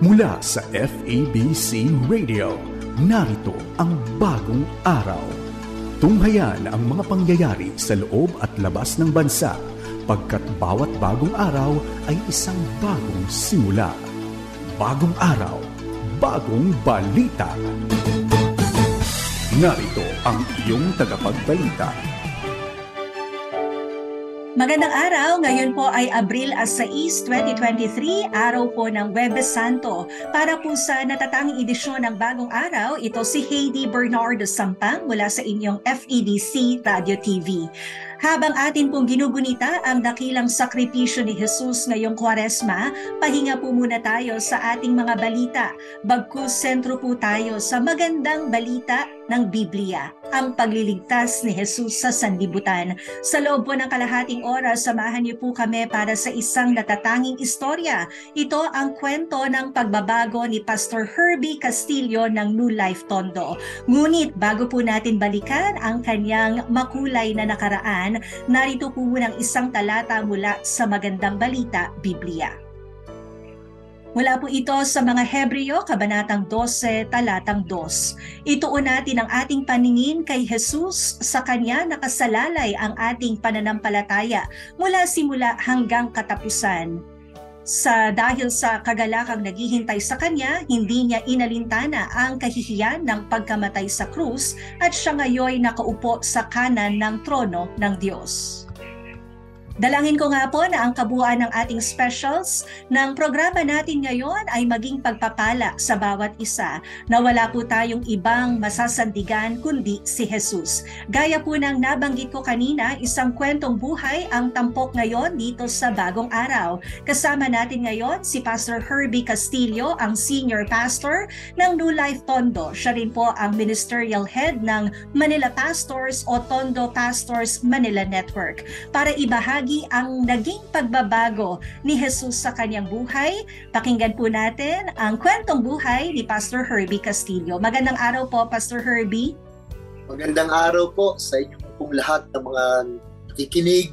Mula sa FEBC Radio, narito ang bagong araw. Tunghayan ang mga pangyayari sa loob at labas ng bansa, pagkat bawat bagong araw ay isang bagong simula. Bagong araw, bagong balita. Narito ang iyong tagapagbalita. Magandang araw, ngayon po ay Abril 6, 2023, araw po ng Huwebes Santo. Para po sa natatanging edisyon ng Bagong Araw, ito si Heidi Bernardo Sampang mula sa inyong FEBC Radio TV. Habang atin pong ginugunita ang dakilang sakripisyo ni Jesus ngayong Kwaresma, pahinga po muna tayo sa ating mga balita. Bagkus sentro po tayo sa magandang balita ng Biblia, ang pagliligtas ni Jesus sa sanlibutan. Sa loob po ng kalahating oras, samahan niyo po kami para sa isang natatanging istorya. Ito ang kwento ng pagbabago ni Pastor Herbie Castillo ng New Life Tondo. Ngunit bago po natin balikan ang kanyang makulay na nakaraan, narito po munang isang talata mula sa Magandang Balita, Biblia. Mula po ito sa mga Hebreo, Kabanatang 12, Talatang 2. Ituon natin ang ating paningin kay Jesus, sa Kanya nakasalalay ang ating pananampalataya mula simula hanggang katapusan. Dahil sa kagalakang naghihintay sa Kanya, hindi niya inalintana ang kahihiyan ng pagkamatay sa krus at siya ngayon nakaupo sa kanan ng trono ng Diyos. Dalangin ko nga po na ang kabuuan ng ating specials ng programa natin ngayon ay maging pagpapala sa bawat isa, na wala po tayong ibang masasandigan kundi si Jesus. Gaya po ng nabanggit ko kanina, isang kwentong buhay ang tampok ngayon dito sa Bagong Araw. Kasama natin ngayon si Pastor Herbie Castillo, ang Senior Pastor ng New Life Tondo. Siya rin po ang Ministerial Head ng Manila Pastors o Tondo Pastors Manila Network. Para ibahagi ang naging pagbabago ni Jesus sa kanyang buhay, pakinggan po natin ang kwentong buhay ni Pastor Herbie Castillo. Magandang araw po, Pastor Herbie. Magandang araw po sa inyong pong lahat ng mga nakikinig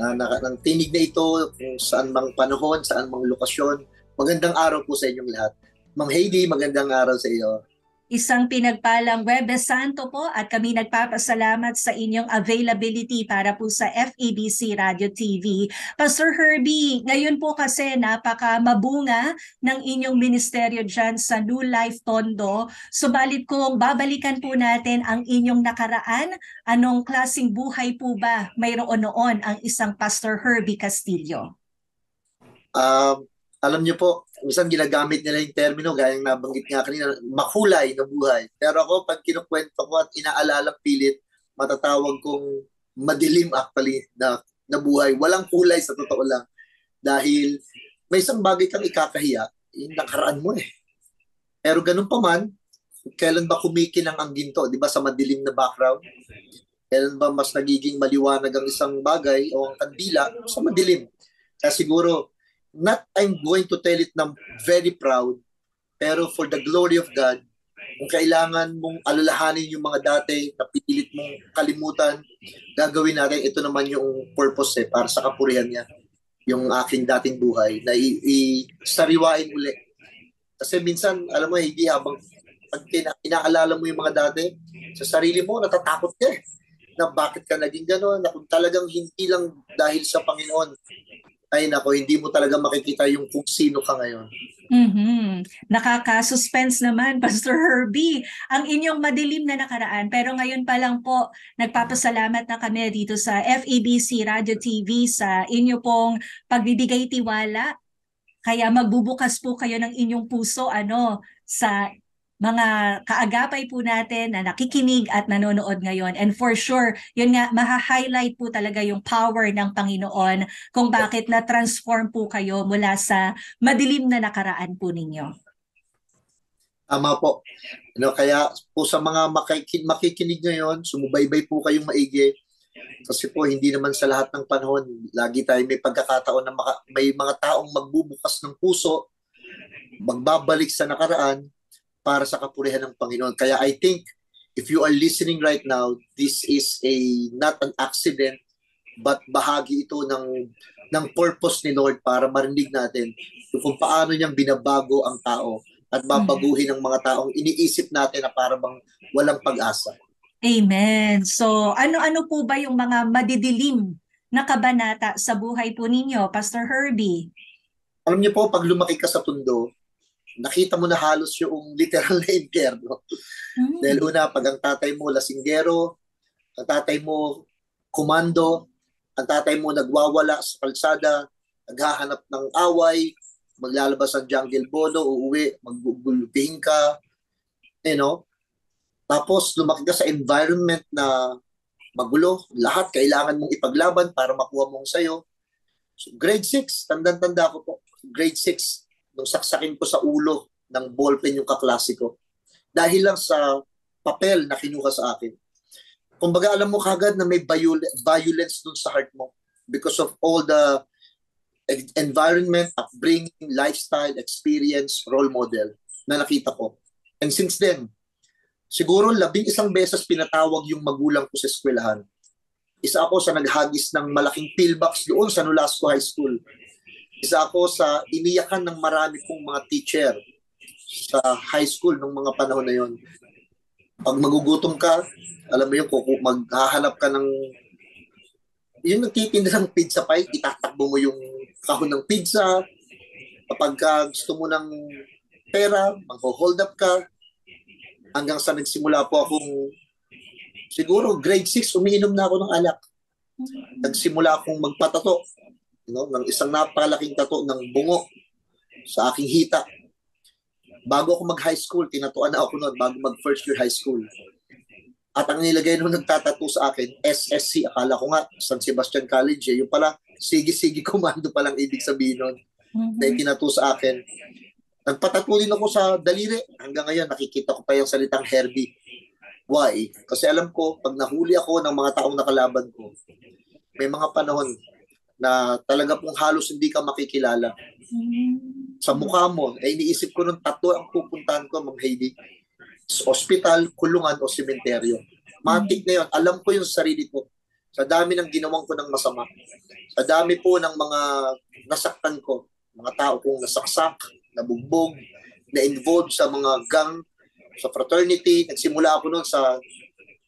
ng tinig na ito, kung saan mang panahon, saan mang lokasyon. Magandang araw po sa inyong lahat. Ma'am Heidi, magandang araw sa iyo. Isang pinagpalang Huwebes Santo po at kami nagpapasalamat sa inyong availability para po sa FEBC Radio TV. Pastor Herbie, ngayon po kasi napaka mabunga ng inyong ministeryo dyan sa New Life Tondo. Subalit kung babalikan po natin ang inyong nakaraan, anong klaseng buhay po ba mayroon noon ang isang Pastor Herbie Castillo? Alam niyo po, minsan ginagamit nila yung termino, gaya ng nabanggit nga kanina, makulay na buhay. Pero ako, pag kinukwento ko at inaalalang pilit, matatawag kong madilim actually na buhay. Walang kulay sa totoo lang. Dahil may isang bagay kang ikakahiya, yung nakaraan mo eh. Pero ganun pa man, kailan ba kumikinang ang ginto? Di ba sa madilim na background? Kailan ba mas nagiging maliwanag ang isang bagay o ang kandila sa madilim? Kaya siguro, not I'm going to tell it na very proud, pero for the glory of God, kung kailangan mong alalahanin yung mga dati na pilit mong kalimutan, gagawin natin. Ito naman yung purpose para sa kapurihan niya, yung aking dating buhay, na sariwain uli. Kasi minsan, alam mo, hindi habang pag inaalala mo yung mga dati, sa sarili mo, natatakot ka na bakit ka naging gano'n, na kung talagang hindi lang dahil sa Panginoon, ay nako, hindi mo talaga makikita yung kung sino ka ngayon. Nakaka-suspense naman, Pastor Herbie, ang inyong madilim na nakaraan. Pero ngayon pa lang po, nagpapasalamat na kami dito sa FEBC Radio TV sa inyo pong pagbibigay tiwala. Kaya magbubukas po kayo ng inyong puso sa mga kaagapay po natin na nakikinig at nanonood ngayon. And for sure, yun nga, maha-highlight po talaga yung power ng Panginoon kung bakit na-transform po kayo mula sa madilim na nakaraan po ninyo. Tama po. Kaya po sa mga makikinig ngayon, sumubaybay po kayong maigi. Kasi po, hindi naman sa lahat ng panahon, lagi tayo may pagkakataon na may mga taong magbubukas ng puso, magbabalik sa nakaraan, para sa kapurihan ng Panginoon. Kaya I think if you are listening right now, this is not an accident, but bahagi ito ng purpose ni Lord para marinig natin kung paano niyang binabago ang tao at babaguhin ang mga taong iniisip natin na para bang walang pag-asa. Amen. So, ano-ano po ba yung mga madidilim na kabanata sa buhay po ninyo, Pastor Herbie? Alam niyo po, pag lumaki ka sa Tondo, nakita mo na halos yung literal na impyerno. Dahil una, pag ang tatay mo lasinggero, ang tatay mo kumando, ang tatay mo nagwawala sa kalsada, naghahanap ng away, maglalabas ng jungle bolo, uuwi, maggugulpihin ka, you know. Tapos lumaki ka sa environment na magulo, lahat kailangan mong ipaglaban para makuha mong sayo. So, grade 6, tanda ko po, grade 6, nung saksakin ko sa ulo ng ballpen yung kaklase ko. Dahil lang sa papel na kinuha sa akin. Kumbaga alam mo kagad na may violence dun sa heart mo because of all the environment, upbringing, lifestyle, experience, role model na nakita ko. And since then, siguro 11 beses pinatawag yung magulang ko sa eskwelahan. Isa ako sa naghagis ng malaking pillbox doon sa Nolasco High School. Isa ako sa iniyakan ng marami kong mga teacher sa high school nung mga panahon na yon. Pag magugutom ka, alam mo yun, maghahanap ka ng yung nagtitinda ng pizza pie, itatakbo mo yung kahon ng pizza. Kapag gusto mo ng pera, mag-hold up ka. Hanggang sa nagsimula po akong, siguro grade 6, umiinom na ako ng alak. Nagsimula akong magpatato, ng isang napakalaking tato ng bungo sa aking hita. Bago ako mag-high school, tinatuan na ako noon, bago mag-first year high school. At ang nilagay nung nagtatato sa akin, SSC, akala ko nga, San Sebastian College, yung pala, sige-sige komando palang ibig sabihin nun. Dahil tinato sa akin. Nagpatato din ako sa daliri. Hanggang ngayon, nakikita ko pa yung salitang Herbie. Why? Kasi alam ko, pag nahuli ako ng mga taong nakalaban ko, may mga panahon na talaga pong halos hindi ka makikilala. Sa mukha mo, iniisip ko nung tatlo ang pupuntahan ko, Ma'am Heidi. Hospital, kulungan o sementeryo. Matik na yun. Alam ko yung sarili ko. Sa dami ng ginawang ko ng masama. Sa dami po ng mga nasaktan ko. Mga tao kong nasaksak, nabugbog, na-involved sa mga gang, sa fraternity. Nagsimula ako noon sa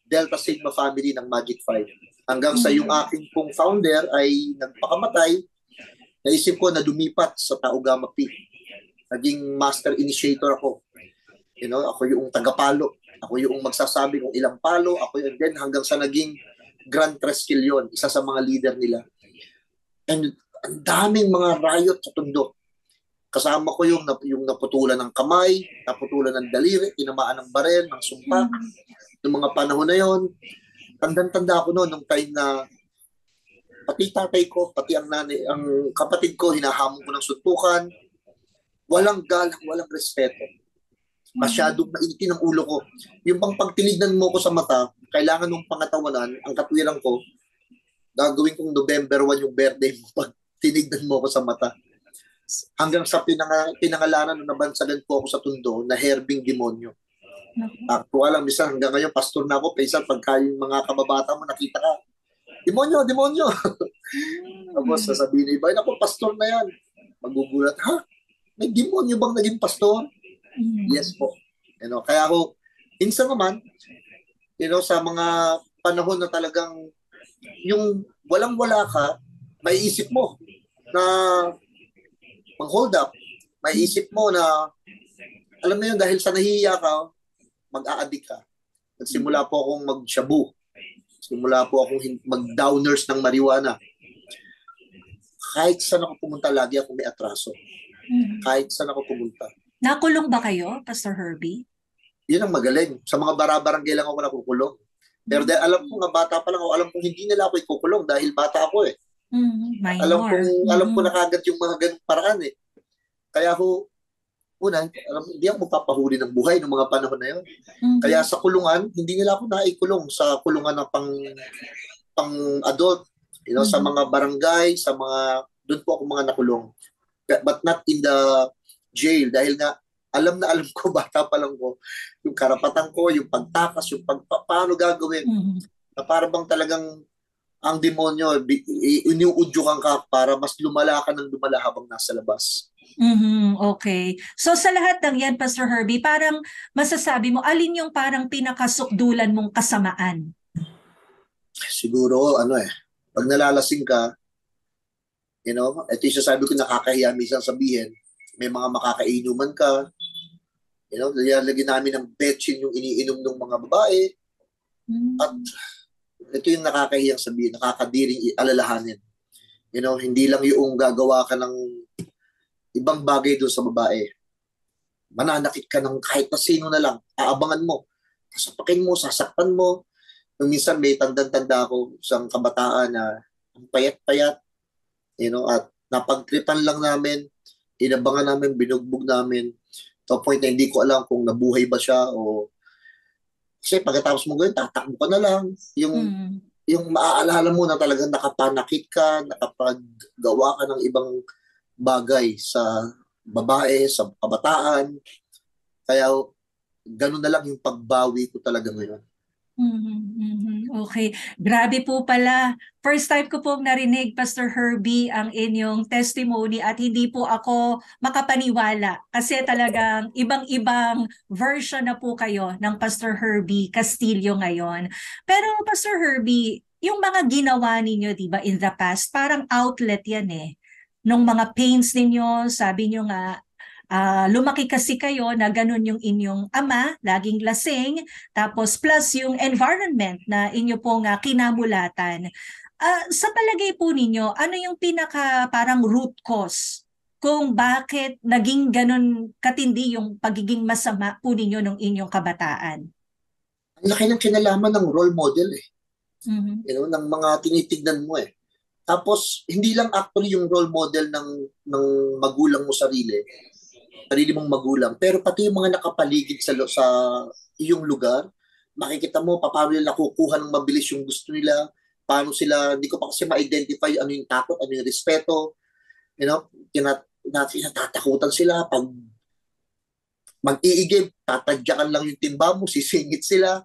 Delta Sigma family ng Magic 5. Hanggang sa yung aking pong founder ay nagpakamatay, naisip ko na lumipat sa Tau Gamma Pi. Naging master initiator ako. Ako yung tagapalo. Ako yung magsasabi kung ilang palo. Ako yung then hanggang sa naging Grand Treskel yun. Isa sa mga leader nila. And ang daming mga riot sa Tondo. Kasama ko yung naputulan ng kamay, naputulan ng daliri, tinamaan ng barel, ng sumpa. Yung mga panahon na yon, tanda ako noon, nung time na pati tatay ko, pati ang nanay, ang kapatid ko, hinahamon ko ng suntukan. Walang galang, walang respeto. Masyadong nainitin ang ulo ko. Yung pang pagtinignan mo ko sa mata, kailangan ng pangatawanan, ang katwiran ko, gagawin kong November 1 yung birthday mo pag tinignan mo ko sa mata. Hanggang sa pinangalanan na nabansagan po ako sa Tondo na Herbing Demonyo. Actual lang, minsan hanggang ngayon, pastor na ako, paysan, pagka yung mga kababata mo, nakita ka, demonyo, demonyo. Tapos sasabihin na iba, ako, pastor na yan. Magugulat, ha? May demonyo bang naging pastor? Yes po. Kaya ako, minsan naman, sa mga panahon na talagang yung walang-wala ka, may isip mo na mag-hold up. May isip mo na, alam mo yun, dahil sa nahihiya ka, mag-a-addict ka. Nagsimula po akong mag-shabu. Simula po akong mag-downers ng marijuana. Kahit saan ako pumunta, lagi ako may atraso. Kahit saan ako pumunta. Nakulong ba kayo, Pastor Herbie? Yun ang magaling. Sa mga barabarangay lang ako nakukulong. Pero dahil alam ko nga bata pa lang ako, alam kong hindi nila ako ikukulong dahil bata ako eh. Alam ko na kagad yung mga ganung paraan eh. Kaya ako, hindi ako magpapahuli ng buhay ng mga panahon na yun. Kaya sa kulungan, hindi nila ako naikulong sa kulungan ng pang-adult. Sa mga barangay, doon po ako mga nakulong. But not in the jail dahil nga alam ko, bata pa lang ko, yung karapatan ko, yung pagtakas, yung paano gagawin. Na para bang talagang ang demonyo, iniuudyukan ka para mas lumala ka ng lumala habang nasa labas. Okay. So sa lahat ng yan, Pastor Herbie, parang masasabi mo, alin yung parang pinakasukdulan mong kasamaan? Siguro, pag nalalasing ka, ito yung sasabi ko, nakakahiya minsan sabihin, may mga makakainuman ka, nilalagyan namin ng betchin yung iniinom ng mga babae, at ito yung nakakahiyang sabihin, nakakadiring alalahanin. Hindi lang yung gagawa ka ng ibang bagay doon sa babae. Mananakit ka ng kahit na sino na lang. Aabangan mo. Sasapakin mo, sasaktan mo. Minsan may tandang-tanda ako isang kabataan na ang payat-payat. At napagtripan lang namin, inabangan namin, binugbog namin. To a point na hindi ko alam kung nabuhay ba siya o kasi pagkatapos mo gawin, tatakbo ka na lang. Yung maaalala mo na talagang nakapanakit ka, nakapaggawa ka ng ibang bagay sa babae, sa kabataan. Kaya ganun na lang yung pagbawi ko talaga ngayon. Okay. Grabe po pala. First time ko pong narinig, Pastor Herbie, ang inyong testimony at hindi po ako makapaniwala kasi talagang ibang-ibang version na po kayo ng Pastor Herbie Castillo ngayon. Pero Pastor Herbie, yung mga ginawa ninyo, di ba, in the past, parang outlet yan eh. Nung mga pains ninyo, sabi nyo nga, lumaki kasi kayo na ganun yung inyong ama, laging lasing, tapos plus yung environment na inyo pong kinamulatan. Sa palagay po ninyo, ano yung pinaka parang root cause kung bakit naging ganun katindi yung pagiging masama po ninyo ng inyong kabataan? Ang laki ng kinalaman ng role model eh. Ng mga tinitignan mo eh. Tapos, hindi lang actually yung role model ng magulang mo sarili mong magulang, pero pati yung mga nakapaligid sa iyong lugar, makikita mo paano nila nakukuha ng mabilis yung gusto nila, paano sila, hindi ko pa kasi ma-identify ano yung takot, ano yung respeto, tinatatakutan sila, pag mag-iigib, tatadyakan lang yung timba mo, sisingit sila,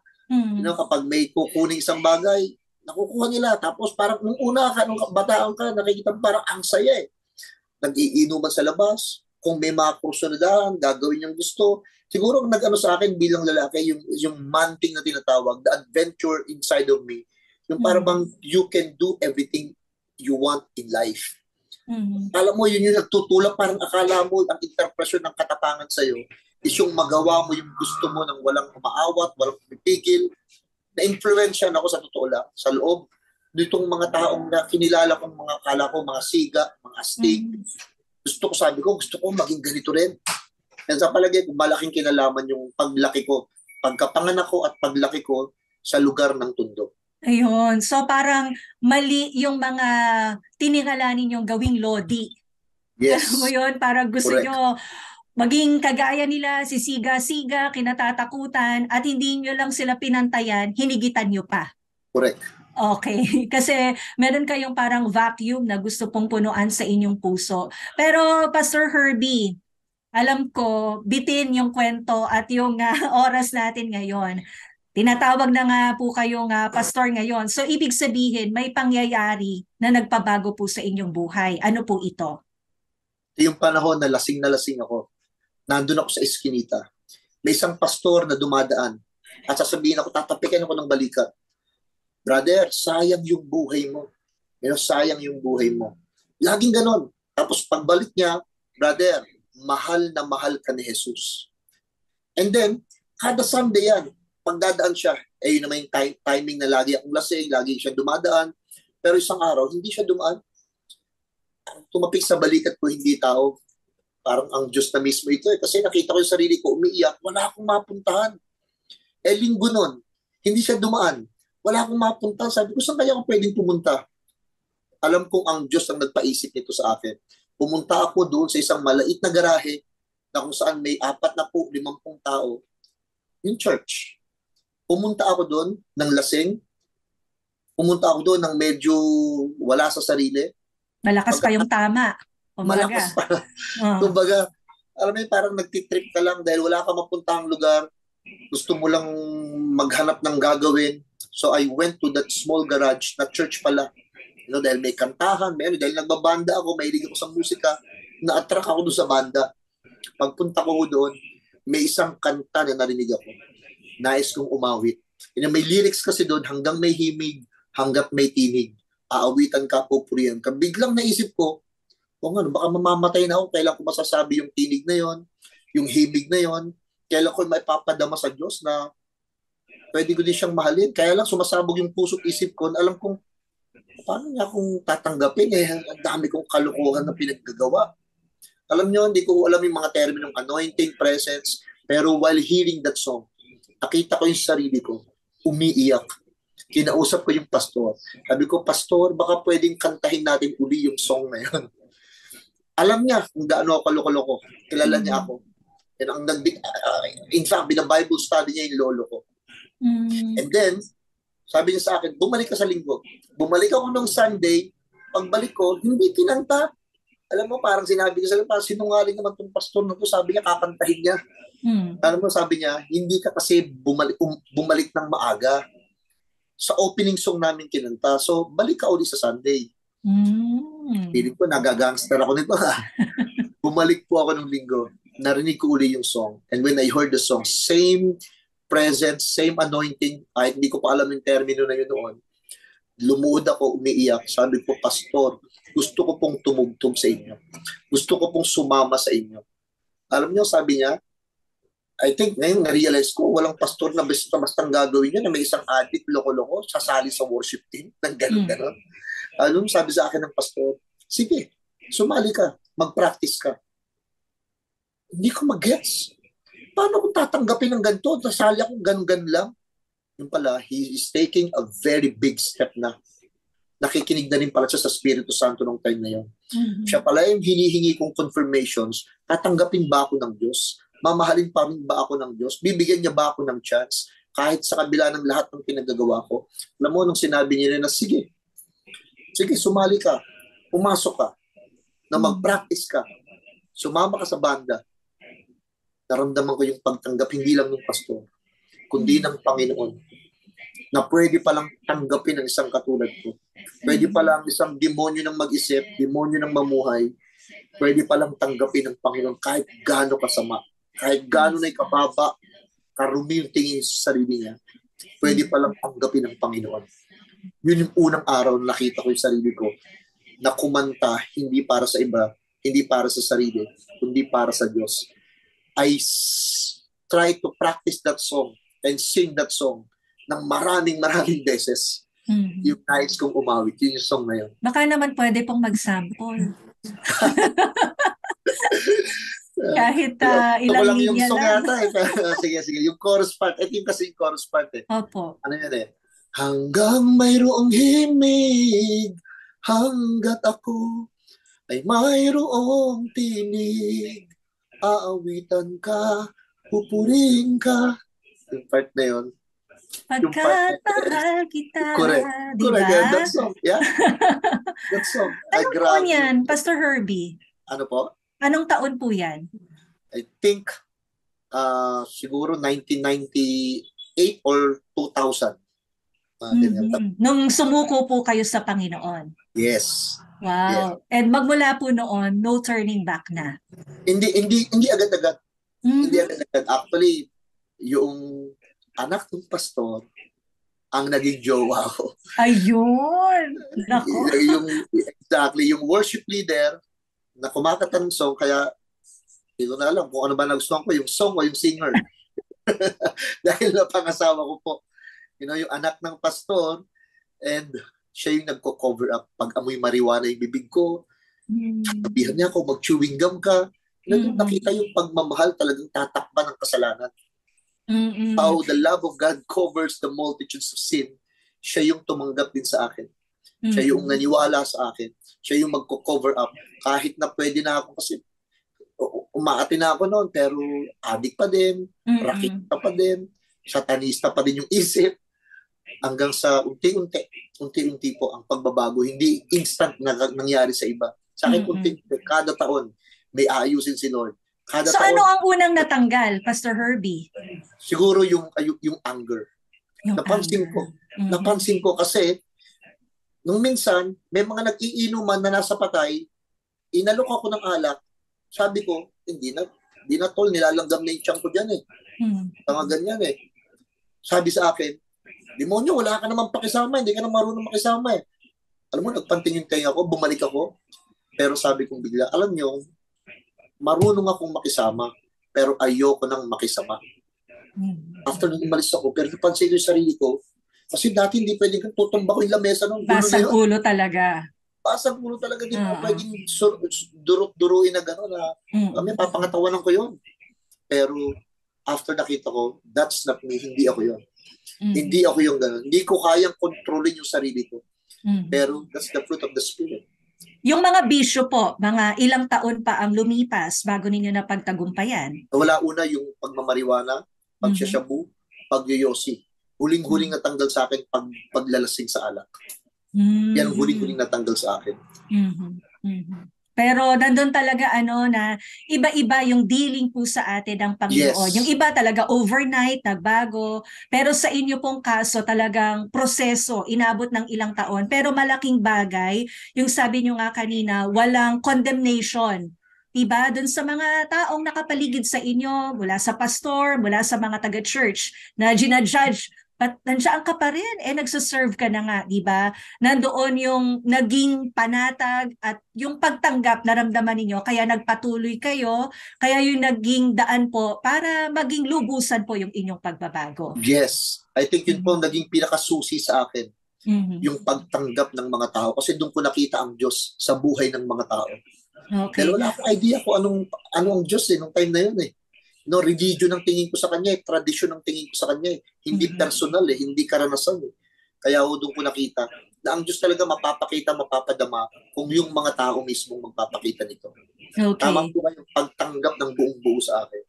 kapag may kukuning isang bagay, nakukuha nila, tapos parang nung bataan ka, nakikita mo parang ang saya eh, nag-iinuman sa labas, kung may mga kursunadahan, gagawin yung gusto. Siguro ang nag-ano sa akin bilang lalaki, yung man thing na tinatawag, the adventure inside of me. Yung parang bang you can do everything you want in life. Alam mo, yun yung nagtutulak, parang akala mo ang interpretasyon ng katapangan sa'yo is yung magawa mo yung gusto mo ng walang umaawat, walang pipigil. Na-influensyan ako sa totoo lang, sa loob nitong mga taong na kinilala kong mga akala ko, mga siga, mga astig. Gusto ko maging ganito rin. Yan sa palagay ko, malaking kinalaman yung paglaki ko, pagkapanganak ko at paglaki ko sa lugar ng Tondo. Ayun. So parang mali yung mga tiningala ninyong gawing lodi. Yes. Alam mo yun? Parang gusto Correct. nyo maging kagaya nila, sisiga-siga, kinatatakutan, at hindi nyo lang sila pinantayan, hinigitan nyo pa. Correct. Okay, kasi meron kayong parang vacuum na gusto pong punuan sa inyong puso. Pero Pastor Herbie, alam ko, bitin yung kwento at yung oras natin ngayon. Tinatawag na nga po kayong pastor ngayon. So ibig sabihin, may pangyayari na nagpabago po sa inyong buhay. Ano po ito? Yung panahon na lasing ako, nandun ako sa eskinita. May isang pastor na dumadaan at sasabihin ako, tatapikin ako ng balikat. Brother, sayang yung buhay mo. Sayang yung buhay mo. Laging ganon. Tapos pagbalik niya, brother, mahal na mahal ka ni Jesus. And then, kada Sunday yan, pagdadaan siya, yun naman yung timing na lagi akong lasing, lagi siya dumadaan. Pero isang araw, hindi siya dumaan. Tumapik sa balikat ko, hindi tao. Parang ang Diyos na mismo ito. Kasi nakita ko yung sarili ko, umiiyak, wala akong mapuntahan. Linggo nun, hindi siya dumaan. Wala akong mapunta. Sabi ko, saan kaya ako pwedeng pumunta? Alam kong ang Diyos ang nagpaisip nito sa akin. Pumunta ako doon sa isang malait na garahe na kung saan may 40, 50 tao. Yung church. Pumunta ako doon ng lasing. Pumunta ako doon ng medyo wala sa sarili. Malakas pa yung tama. Malakas pa. Kumbaga, alam mo parang nagtitrip ka lang dahil wala ka mapuntahang lugar. Gusto mo lang maghanap ng gagawin. So I went to that small garage na church pala. Dahil may kantahan, dahil nagbabanda ako, mahilig ako sa musika, na-attract ako doon sa banda. Pagpunta ko doon, may isang kanta na narinig ako. Nais kong umawit. May lyrics kasi doon, hanggang may himig, hanggat may tinig. Aawitan ka, pupurihan ka. Biglang naisip ko, baka mamamatay na ako, kailan ko masasabi yung tinig na yon, yung himig na yon, kailan ko maipapadama sa Diyos na pwede ko din siyang mahalin. Kaya lang sumasabog yung puso't isip ko, alam kong, paano niya akong tatanggapin ang dami kong kalukuhan na pinaggagawa. Alam niyo, hindi ko alam yung mga terminong anointing, presence, pero while hearing that song, nakita ko yung sarili ko, umiiyak. Kinausap ko yung pastor. Sabi ko, pastor, baka pwedeng kantahin natin uli yung song na yun. Alam niya kung gaano ako kaloko-loko. Kilala niya ako. In fact, bina-Bible study niya yung lolo ko. And then, sabi niya sa akin, bumalik ka sa linggo. Bumalik ako nung Sunday, pagbalik ko, hindi kinanta. Alam mo, parang sinabi ko sa akin, parang sinungaling naman itong pastor na to, sabi niya, kakantahin niya. Alam mo, sabi niya, hindi ka kasi bumalik ng maaga. Sa opening song namin kinanta. So, balik ka ulit sa Sunday. Piling ko, nagagangster ako nito ha. Bumalik po ako nung linggo. Narinig ko uli yung song. And when I heard the song, same presence, same anointing, kahit hindi ko pa alam yung termino na yun noon, lumuod ako, umiiyak. Sabi ko, pastor, gusto ko pong tumugtog sa inyo. Gusto ko pong sumama sa inyo. Alam niyo, sabi niya, I think ngayon na-realize ko, walang pastor na basta-bastang gagawin niya na may isang addict, loko-loko, sasali sa worship team, nang gano'n-gano'n. Alam, sabi sa akin ng pastor, sige, sumali ka, mag-practice ka. Hindi ko mag-gets. Paano kung tatanggapin ng ganito? Nasali ako gan-gan lang. Yung pala, he is taking a very big step na. Nakikinig na rin pala siya sa Espiritu Santo nung time na yun. Siya pala yung hinihingi kong confirmations, tatanggapin ba ako ng Diyos? Mamahalin pa rin ba ako ng Diyos? Bibigyan niya ba ako ng chance? Kahit sa kabila ng lahat ng pinagagawa ko. Alam mo, nung sinabi niya na, sige, sumali ka, pumasok ka, na mag-practice ka, sumama ka sa banda, naramdaman ko yung pagtanggap, hindi lang ng pastor, kundi ng Panginoon, na pwede palang tanggapin ng isang katulad ko. Pwede palang isang demonyo ng mag-isip, demonyo ng mamuhay, pwede palang tanggapin ng Panginoon kahit gaano kasama, kahit gaano na ikababa, karumi yung tingin sa sarili niya, pwede palang tanggapin ng Panginoon. Yun yung unang araw na nakita ko yung sarili ko na kumanta hindi para sa iba, hindi para sa sarili, kundi para sa Diyos. I try to practice that song and sing that song ng maraming beses. Yung nais kong umawit, yun yung song na yun. Baka naman pwede pong mag-sample. Kahit ilang linya yung song lang. yata. Sige. Yung chorus part. Ito yung kasi yung chorus part eh. Opo. Ano yan eh? Hanggang mayroong himig, hanggat ako ay mayroong tinig, aawitan ka, pupuring ka. Yung part na yun. Pagkat mahal kita. Correct. Diba? Correct. That song. Yeah. That song. Anong taon yan, Pastor Herbie? Ano po? Anong taon po yan? I think siguro 1998 or 2000. Nung sumuko po kayo sa Panginoon. Yes. Wow. Yes. And magmula po noon, no turning back na. Hindi agad-agad. Hindi agad-agad. Actually, yung anak ng pastor ang naging jowa ko. Ayun! Nako. Exactly. Yung worship leader na kumakanta ng song, kaya hindi ko na alam kung ano ba nag-song ko, yung song o yung singer. Dahil napangasawa ko po. Yung anak ng pastor, and siya yung nagko-cover up. Pag amoy marijuana yung bibig ko, sabihan niya ako, mag-chewing gum ka. Nakita yung pagmamahal talagang tatakpan ng kasalanan. How the love of God covers the multitudes of sin. Siya yung tumanggap din sa akin. Siya yung naniwala sa akin. Siya yung magko-cover up. Kahit na pwede na ako kasi umaati na ako noon, pero adik pa din, rakita pa din, satanista pa din yung isip. Hanggang sa unti-unti po ang pagbabago. Hindi instant na nangyari sa iba. Sa akin, kada taon, may ayusin si Lord. Kada so taon, ano ang unang natanggal, Pastor Herbie? Siguro yung anger. Yung Napansin anger. ko. Napansin ko kasi, nung minsan, may mga nag-iinuman na nasa patay, inalok ako ng alak, sabi ko, hindi na tol, nilalanggam na yung tiyan ko dyan eh. Tanga ganyan eh. Sabi sa akin, demonyo, wala ka naman pakisama, hindi ka na marunong makisama eh. Alam mo, nagpantingin kayo ako, bumalik ako, pero sabi kong bigla, alam nyo, marunong akong makisama, pero ayoko nang makisama. After nung umalis ako, pero napansin ko yung sarili ko, kasi dati hindi pwedeng tutumba ko yung lamesa nung gulo na Basag yun. ulo talaga. Basag ulo talaga, di mo pwedeng durut-duruin na gano'n na kami papangatawanan ko yun. Pero after nakita ko, that's not me, hindi ako yun. Hindi ako yung gano'n. Hindi ko kayang kontrolin yung sarili ko. Pero that's the fruit of the Spirit. Yung mga bisyo po, mga ilang taon pa ang lumipas bago ninyo na pagtagumpayan? Wala una yung pagmamariwana, pagsasyabu, pagyoyosi. Huling-huling natanggal sa akin paglalasing sa alak. Yan ang huling-huling natanggal sa akin. Pero nandun talaga na iba-iba yung dealing po sa atin ng Panginoon. Yes. Yung iba talaga overnight, nagbago. Pero sa inyo pong kaso talagang proseso, inabot ng ilang taon. Pero malaking bagay, yung sabi nyo nga kanina, walang condemnation. Diba? Doon sa mga taong nakapaligid sa inyo, mula sa pastor, mula sa mga taga-church, na ginajudge, but nandiyan ka pa rin, nagsaserve ka na nga, di ba? Nandoon yung naging panatag at yung pagtanggap naramdaman ninyo, kaya nagpatuloy kayo, kaya yung naging daan po para maging lubusan po yung inyong pagbabago. Yes. I think yun po naging pinakasusi sa akin. Yung pagtanggap ng mga tao. Kasi doon ko nakita ang Diyos sa buhay ng mga tao. Okay. Pero wala akong idea kung ano ang Diyos nung time na yun eh. No, religion ang tingin ko sa kanya, tradisyon ang tingin ko sa kanya, hindi personal hindi karanasan Kaya doon ko nakita na ang Diyos talaga mapapakita, mapapadama kung yung mga tao mismo magpapakita nito. Okay. Tama po kayong pagtanggap ng buong buo sa akin.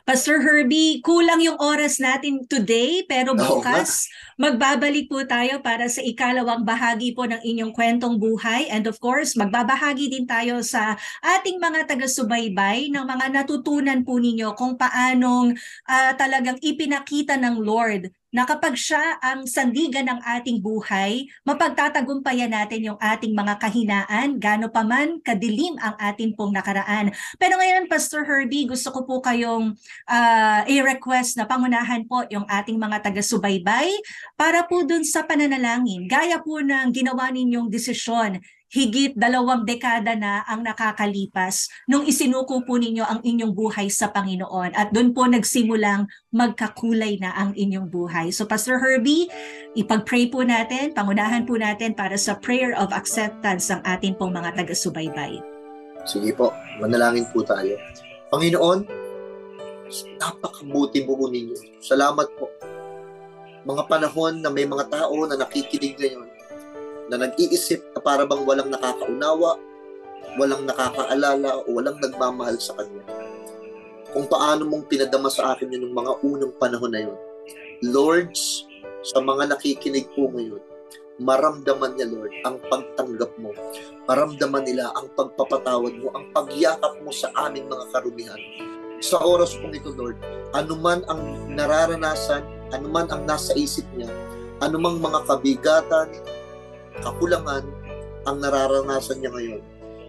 Pastor Herbie, kulang yung oras natin today, pero bukas magbabalik po tayo para sa ikalawang bahagi po ng inyong kwentong buhay. And of course, magbabahagi din tayo sa ating mga taga-subaybay ng mga natutunan po ninyo kung paanong talagang ipinakita ng Lord na kapag siya ang sandigan ng ating buhay, mapagtatagumpayan natin yung ating mga kahinaan, gaano pa man kadilim ang ating pong nakaraan. Pero ngayon, Pastor Herbie, gusto ko po kayong i-request na pangunahan po yung ating mga taga-subaybay para po dun sa pananalangin. Gaya po ng ginawa ninyong desisyon, higit 2 dekada na ang nakakalipas nung isinuko po ninyo ang inyong buhay sa Panginoon at doon po nagsimulang magkakulay na ang inyong buhay. So Pastor Herbie, ipag-pray po natin, pangunahan po natin para sa prayer of acceptance ng ating pong mga taga-subaybay. Sige po, manalangin po tayo. Panginoon, napakabuti po ninyo. Salamat po. Mga panahon na may mga tao na nakikinig ngayon, na nag-iisip na para bang walang nakakaunawa, walang nakakaalala, o walang nagmamahal sa Kanya. Kung paano mong pinadama sa akin yun ng mga unang panahon na yun. Lords, sa mga nakikinig po ngayon, maramdaman niya, Lord, ang pagtanggap mo. Maramdaman nila ang pagpapatawad mo, ang pagyakap mo sa aming mga karumihan. Sa oras pong ito, Lord, anuman ang nararanasan, anuman ang nasa isip niya, anumang mga kabigatan, kakulangan ang nararanasan niya ngayon,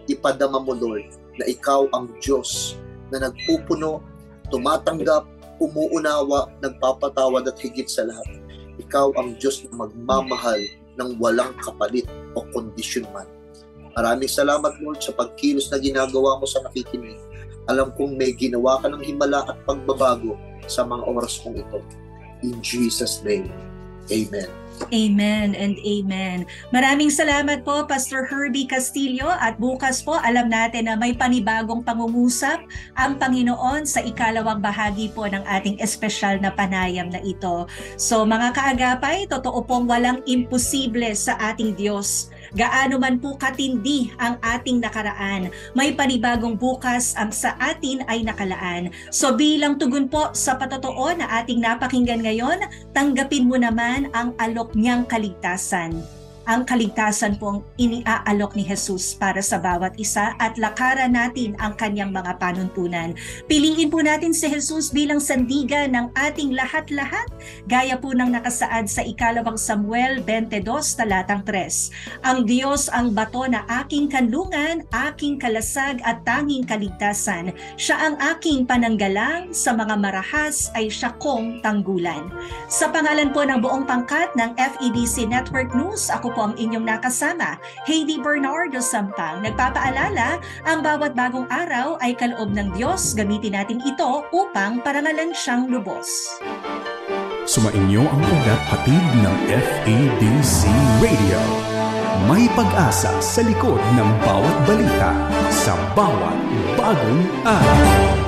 ipadama mo, Lord, na ikaw ang Diyos na nagpupuno, tumatanggap, umuunawa, nagpapatawad at higit sa lahat. Ikaw ang Diyos na magmamahal ng walang kapalit o kondisyon man. Maraming salamat, Lord, sa pagkilos na ginagawa mo sa nakikinig. Alam kong may ginawa ka ng himala at pagbabago sa mga oras kong ito. In Jesus' name, Amen. Amen and amen. Maraming salamat po, Pastor Herbie Castillo, at bukas po alam natin na may panibagong pangungusap ang Panginoon sa ikalawang bahagi po ng ating espesyal na panayam na ito. So mga kaagapay, totoo pong walang imposible sa ating Diyos. Gaano man po katindi ang ating nakaraan, may panibagong bukas ang sa atin ay nakalaan. So bilang tugon po sa patotoo na ating napakinggan ngayon, tanggapin mo naman ang alok niyang kaligtasan. ang kaligtasan pong iniaalok ni Jesus para sa bawat isa at lakaran natin ang kanyang mga panuntunan. Piliin po natin si Jesus bilang sandigan ng ating lahat-lahat, gaya po ng nakasaad sa 2 Samuel 22 talatang 3. Ang Diyos ang bato na aking kanlungan, aking kalasag at tanging kaligtasan. Siya ang aking pananggalang, sa mga marahas ay siya kong tanggulan. Sa pangalan po ng buong pangkat ng FEBC Network News, ako po ang inyong nakasama, Heidi Bernardo Sampang. Nagpapaalala, ang bawat bagong araw ay kaloob ng Diyos. Gamitin natin ito upang parangalan siyang lubos. Sumainyo ang ulat hatid ng FEBC Radio. May pag-asa sa likod ng bawat balita sa bawat bagong araw.